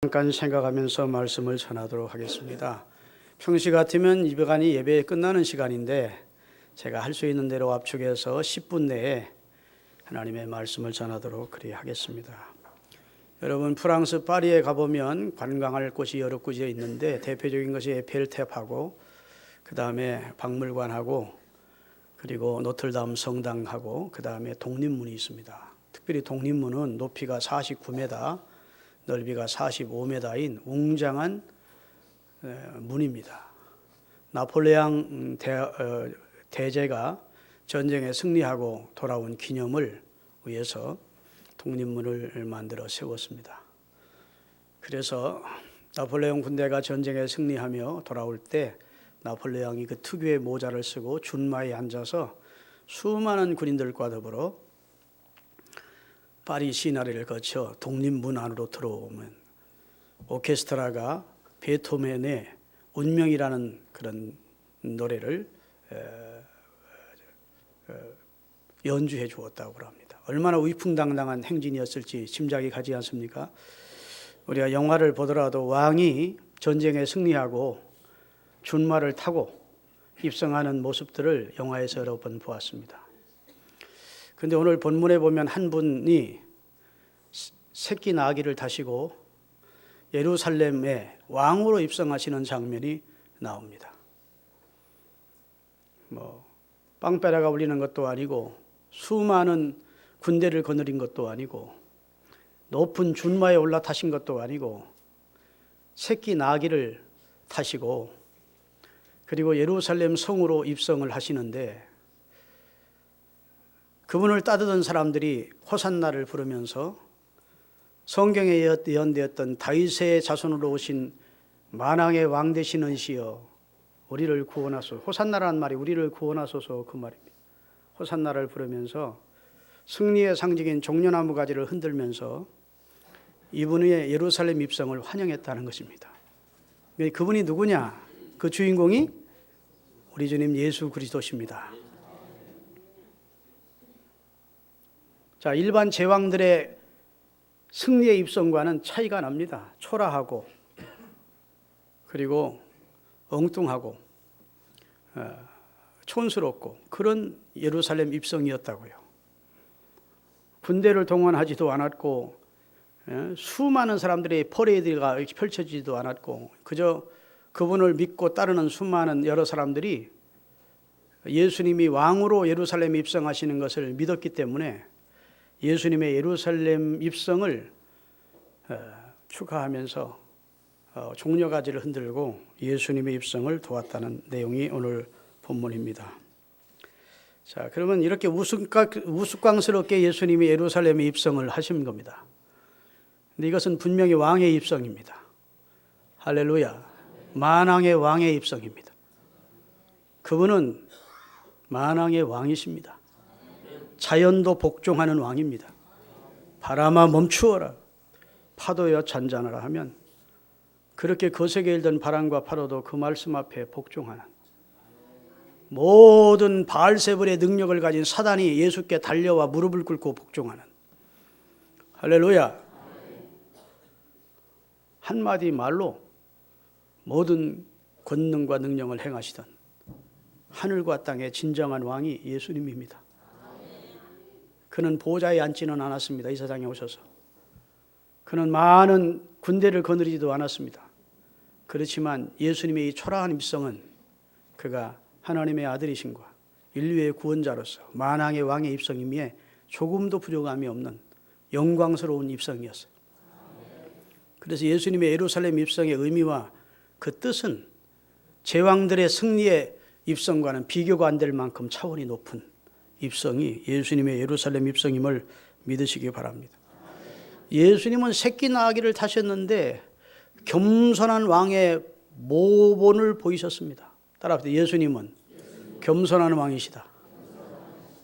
잠깐 생각하면서 말씀을 전하도록 하겠습니다. 평시 같으면 이번이 예배 끝나는 시간인데 제가 할 수 있는 대로 압축해서 10분 내에 하나님의 말씀을 전하도록 그리하겠습니다. 여러분, 프랑스 파리에 가보면 관광할 곳이 여러 곳이 있는데 대표적인 것이 에펠탑하고 그 다음에 박물관하고 그리고 노틀담 성당하고 그 다음에 독립문이 있습니다. 특별히 독립문은 높이가 49m, 넓이가 45m인 웅장한 문입니다. 나폴레옹 대제가 전쟁에 승리하고 돌아온 기념을 위해서 독립문을 만들어 세웠습니다. 그래서 나폴레옹 군대가 전쟁에 승리하며 돌아올 때 나폴레옹이 그 특유의 모자를 쓰고 준마에 앉아서 수많은 군인들과 더불어 파리 시내를 거쳐 독립문 안으로 들어오면 오케스트라가 베토벤의 운명이라는 그런 노래를 연주해 주었다고 합니다. 얼마나 위풍당당한 행진이었을지 짐작이 가지 않습니까? 우리가 영화를 보더라도 왕이 전쟁에 승리하고 준마를 타고 입성하는 모습들을 영화에서 여러 번 보았습니다. 그런데 오늘 본문에 보면 한 분이 새끼 나귀를 타시고 예루살렘에 왕으로 입성하시는 장면이 나옵니다. 빵빼라가 울리는 것도 아니고 수많은 군대를 거느린 것도 아니고 높은 준마에 올라타신 것도 아니고 새끼 나귀를 타시고 그리고 예루살렘 성으로 입성을 하시는데 그분을 따르던 사람들이 호산나를 부르면서 성경에 예언되었던 다윗의 자손으로 오신 만왕의 왕 되시는 시여 우리를 구원하소서. 호산나라는 말이 우리를 구원하소서 그 말입니다. 호산나를 부르면서 승리의 상징인 종려나무 가지를 흔들면서 이분의 예루살렘 입성을 환영했다는 것입니다. 그분이 누구냐? 그 주인공이 우리 주님 예수 그리스도십니다. 자, 일반 제왕들의 승리의 입성과는 차이가 납니다. 초라하고 그리고 엉뚱하고 촌스럽고 그런 예루살렘 입성이었다고요. 군대를 동원하지도 않았고 수많은 사람들의 퍼레이드가 펼쳐지지도 않았고 그저 그분을 믿고 따르는 수많은 여러 사람들이 예수님이 왕으로 예루살렘 입성하시는 것을 믿었기 때문에 예수님의 예루살렘 입성을 축하하면서 종려가지를 흔들고 예수님의 입성을 도왔다는 내용이 오늘 본문입니다. 자, 그러면 이렇게 우스꽝스럽게 예수님이 예루살렘에 입성을 하신 겁니다. 근데 이것은 분명히 왕의 입성입니다. 할렐루야. 만왕의 왕의 입성입니다. 그분은 만왕의 왕이십니다. 자연도 복종하는 왕입니다. 바람아 멈추어라 파도여 잔잔하라 하면 그렇게 거세게 일던 바람과 파도도 그 말씀 앞에 복종하는 모든 바알세불의 능력을 가진 사단이 예수께 달려와 무릎을 꿇고 복종하는 할렐루야. 한마디 말로 모든 권능과 능력을 행하시던 하늘과 땅의 진정한 왕이 예수님입니다. 그는 보좌에 앉지는 않았습니다. 이 세상에 오셔서. 그는 많은 군대를 거느리지도 않았습니다. 그렇지만 예수님의 이 초라한 입성은 그가 하나님의 아들이신과 인류의 구원자로서 만왕의 왕의 입성임에 조금도 부족함이 없는 영광스러운 입성이었어요. 그래서 예수님의 예루살렘 입성의 의미와 그 뜻은 제왕들의 승리의 입성과는 비교가 안 될 만큼 차원이 높은 입성이 예수님의 예루살렘 입성임을 믿으시기 바랍니다. 예수님은 새끼 나귀를 타셨는데 겸손한 왕의 모본을 보이셨습니다. 따라합시다. 예수님은 겸손한 왕이시다.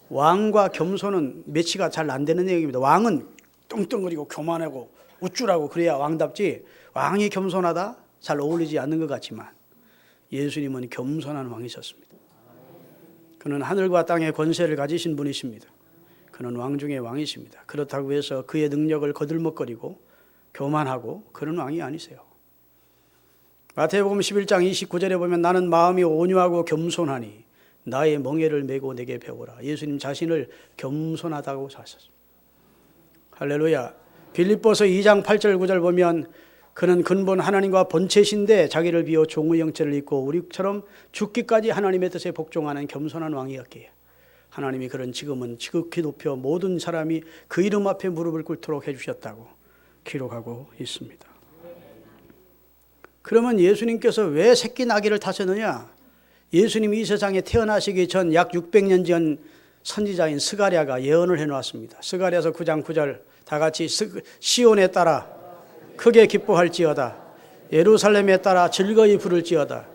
왕과 겸손은 매치가 잘 안 되는 얘기입니다. 왕은 뚱뚱거리고 교만하고 우쭐하고 그래야 왕답지 왕이 겸손하다? 잘 어울리지 않는 것 같지만 예수님은 겸손한 왕이셨습니다. 그는 하늘과 땅의 권세를 가지신 분이십니다. 그는 왕 중의 왕이십니다. 그렇다고 해서 그의 능력을 거들먹거리고 교만하고 그런 왕이 아니세요. 마태복음 11장 29절에 보면 나는 마음이 온유하고 겸손하니 나의 멍에를 메고 내게 배우라. 예수님 자신을 겸손하다고 하셨습니다. 할렐루야. 빌립보서 2장 8절 9절 보면 그는 근본 하나님과 본체신데 자기를 비워 종의 형체를 입고 우리처럼 죽기까지 하나님의 뜻에 복종하는 겸손한 왕이었기에 하나님이 그런 지금은 지극히 높여 모든 사람이 그 이름 앞에 무릎을 꿇도록 해주셨다고 기록하고 있습니다. 그러면 예수님께서 왜 새끼 나귀를 타셨느냐? 예수님이 이 세상에 태어나시기 전 약 600년 전 선지자인 스가랴가 예언을 해놓았습니다. 스가랴서 9장 9절 다 같이 시온에 따라 크게 기뻐할지어다. 예루살렘에 따라 즐거이 부를지어다.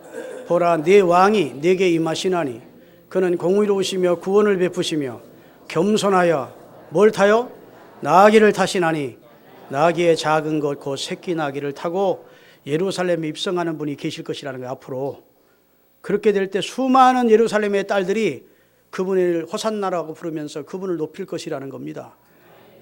보라 네 왕이 네게 임하시나니 그는 공의로우시며 구원을 베푸시며 겸손하여 뭘 타요? 나귀를 타시나니 나귀의 작은 것 곧 새끼 나귀를 타고 예루살렘에 입성하는 분이 계실 것이라는 거예요. 앞으로 그렇게 될 때 수많은 예루살렘의 딸들이 그분을 호산나라고 부르면서 그분을 높일 것이라는 겁니다.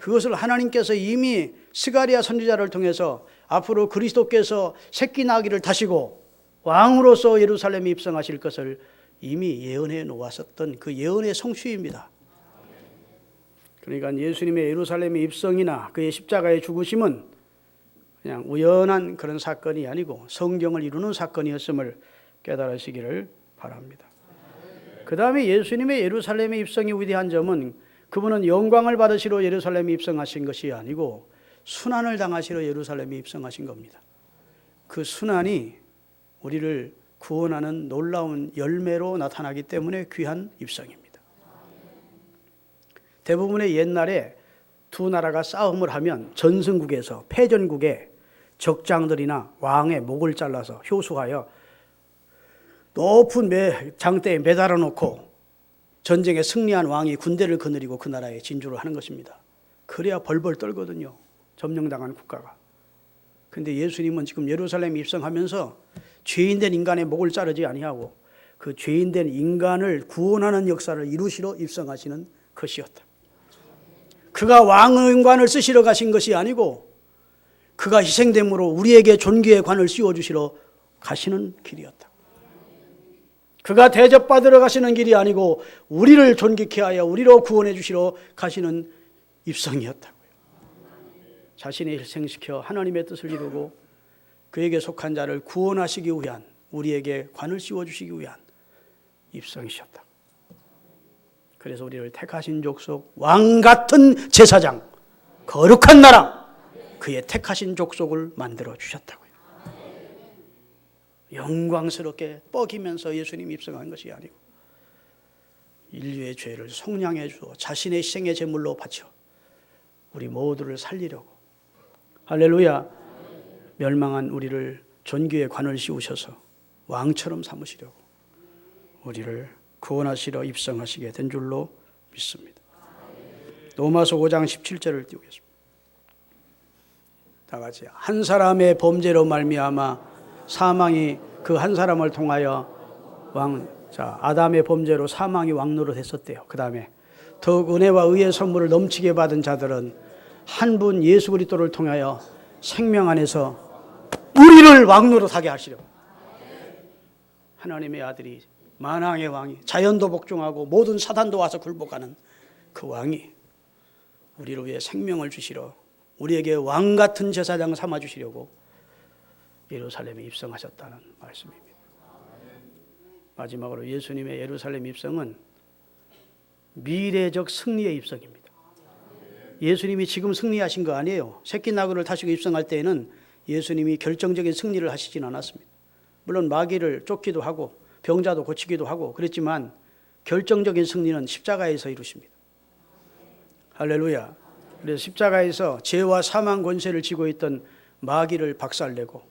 그것을 하나님께서 이미 스가랴 선지자를 통해서 앞으로 그리스도께서 새끼 나귀를 타시고 왕으로서 예루살렘에 입성하실 것을 이미 예언해 놓았었던 그 예언의 성취입니다. 그러니까 예수님의 예루살렘의 입성이나 그의 십자가의 죽으심은 그냥 우연한 그런 사건이 아니고 성경을 이루는 사건이었음을 깨달으시기를 바랍니다. 그 다음에 예수님의 예루살렘의 입성이 위대한 점은 그분은 영광을 받으시러 예루살렘에 입성하신 것이 아니고 순환을 당하시러 예루살렘에 입성하신 겁니다. 그 순환이 우리를 구원하는 놀라운 열매로 나타나기 때문에 귀한 입성입니다. 대부분의 옛날에 두 나라가 싸움을 하면 전승국에서 패전국에 적장들이나 왕의 목을 잘라서 효수하여 높은 장대에 매달아 놓고 전쟁에 승리한 왕이 군대를 거느리고 그 나라에 진주를 하는 것입니다. 그래야 벌벌 떨거든요. 점령당한 국가가. 그런데 예수님은 지금 예루살렘에 입성하면서 죄인된 인간의 목을 자르지 아니하고 그 죄인된 인간을 구원하는 역사를 이루시러 입성하시는 것이었다. 그가 왕의관을 쓰시러 가신 것이 아니고 그가 희생됨으로 우리에게 존귀의 관을 씌워주시러 가시는 길이었다. 그가 대접받으러 가시는 길이 아니고 우리를 존귀케 하여 우리로 구원해 주시러 가시는 입성이었다고요. 자신을 희생시켜 하나님의 뜻을 이루고 그에게 속한 자를 구원하시기 위한 우리에게 관을 씌워주시기 위한 입성이셨다. 그래서 우리를 택하신 족속, 왕같은 제사장, 거룩한 나라, 그의 택하신 족속을 만들어 주셨다고요. 영광스럽게 뻐기면서 예수님이 입성한 것이 아니고 인류의 죄를 속량해 주어 자신의 희생의 제물로 바쳐 우리 모두를 살리려고 할렐루야 멸망한 우리를 존귀의 관을 씌우셔서 왕처럼 삼으시려고 우리를 구원하시려 입성하시게 된 줄로 믿습니다. 로마서 5장 17절을 띄우겠습니다. 다 같이 한 사람의 범죄로 말미암아 사망이 그 한 사람을 통하여 아담의 범죄로 사망이 왕노릇 했었대요. 그 다음에 더욱 은혜와 의의 선물을 넘치게 받은 자들은 한 분 예수 그리스도를 통하여 생명 안에서 우리를 왕노릇하게 하시려고. 하나님의 아들이 만왕의 왕이 자연도 복종하고 모든 사단도 와서 굴복하는 그 왕이 우리를 위해 생명을 주시러 우리에게 왕 같은 제사장 삼아 주시려고 예루살렘에 입성하셨다는 말씀입니다. 마지막으로 예수님의 예루살렘 입성은 미래적 승리의 입성입니다. 예수님이 지금 승리하신 거 아니에요. 새끼 나귀를 타시고 입성할 때에는 예수님이 결정적인 승리를 하시진 않았습니다. 물론 마귀를 쫓기도 하고 병자도 고치기도 하고 그랬지만 결정적인 승리는 십자가에서 이루십니다. 할렐루야. 그래서 십자가에서 죄와 사망 권세를 쥐고 있던 마귀를 박살내고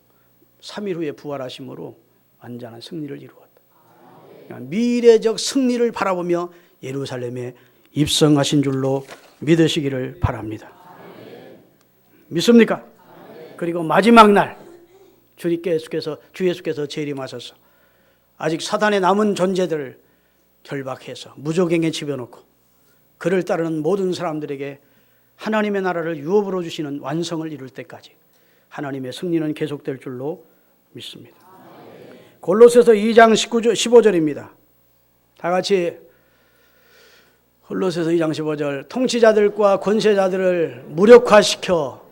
3일 후에 부활하심으로 완전한 승리를 이루었다. 미래적 승리를 바라보며 예루살렘에 입성하신 줄로 믿으시기를 바랍니다. 믿습니까? 그리고 마지막 날 주 예수께서 재림하셔서 아직 사단의 남은 존재들을 결박해서 무저갱에 집어넣고 그를 따르는 모든 사람들에게 하나님의 나라를 유업으로 주시는 완성을 이룰 때까지 하나님의 승리는 계속될 줄로 믿습니다. 골로새서 2장 15절입니다. 다 같이 골로새서 2장 15절. 통치자들과 권세자들을 무력화시켜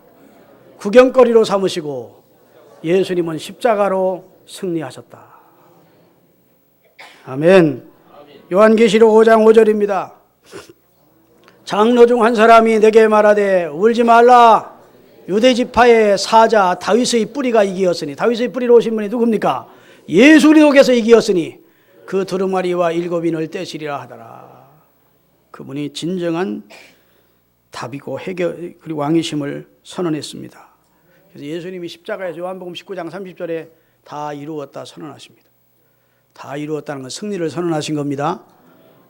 구경거리로 삼으시고 예수님은 십자가로 승리하셨다. 아멘. 요한계시록 5장 5절입니다. 장로 중 한 사람이 내게 말하되 울지 말라. 유대지파의 사자 다윗의 뿌리가 이기었으니, 다윗의 뿌리로 오신 분이 누굽니까? 예수 그리스도께서 이기었으니 그 두루마리와 7인을 떼시리라 하더라. 그분이 진정한 답이고 해결 그리고 왕이심을 선언했습니다. 그래서 예수님이 십자가에서 요한복음 19장 30절에 다 이루었다 선언하십니다. 다 이루었다는 건 승리를 선언하신 겁니다.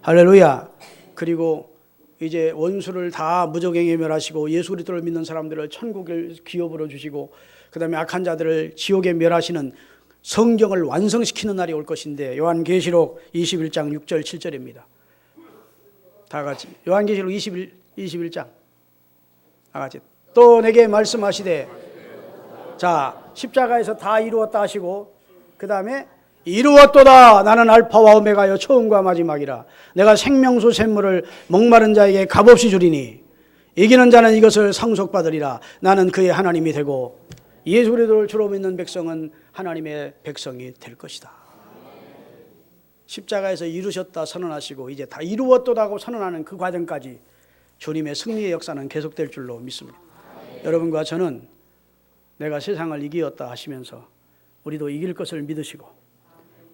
할렐루야. 그리고 이제 원수를 다 무적행에 멸하시고 예수 그리스도를 믿는 사람들을 천국을 기업으로 주시고 그다음에 악한 자들을 지옥에 멸하시는 성경을 완성시키는 날이 올 것인데, 요한계시록 21장 6절 7절입니다. 다 같이 요한계시록 21장 다 같이. 또 내게 말씀하시되, 자, 십자가에서 다 이루었다 하시고 그 다음에 이루었도다. 나는 알파와 오메가여 처음과 마지막이라. 내가 생명수 샘물을 목마른 자에게 값없이 주리니 이기는 자는 이것을 상속받으리라. 나는 그의 하나님이 되고 예수 그리스도를 주로 믿는 백성은 하나님의 백성이 될 것이다. 십자가에서 이루셨다 선언하시고 이제 다 이루었도다고 선언하는 그 과정까지 주님의 승리의 역사는 계속될 줄로 믿습니다. 여러분과 저는 내가 세상을 이기었다 하시면서 우리도 이길 것을 믿으시고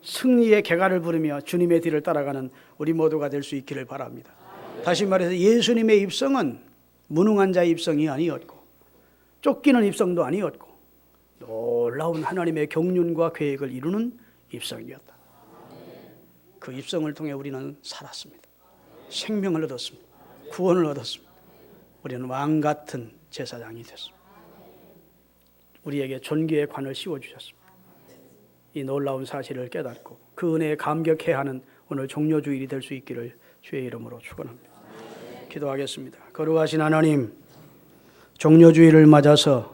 승리의 개가를 부르며 주님의 뒤를 따라가는 우리 모두가 될 수 있기를 바랍니다. 다시 말해서 예수님의 입성은 무능한 자의 입성이 아니었고 쫓기는 입성도 아니었고 놀라운 하나님의 경륜과 계획을 이루는 입성이었다. 그 입성을 통해 우리는 살았습니다. 생명을 얻었습니다. 구원을 얻었습니다. 우리는 왕 같은 제사장이 됐습니다. 우리에게 존귀의 관을 씌워주셨습니다. 이 놀라운 사실을 깨닫고 그 은혜에 감격해야 하는 오늘 종료주일이 될 수 있기를 주의 이름으로 축원합니다. 기도하겠습니다. 거룩하신 하나님, 종료주일을 맞아서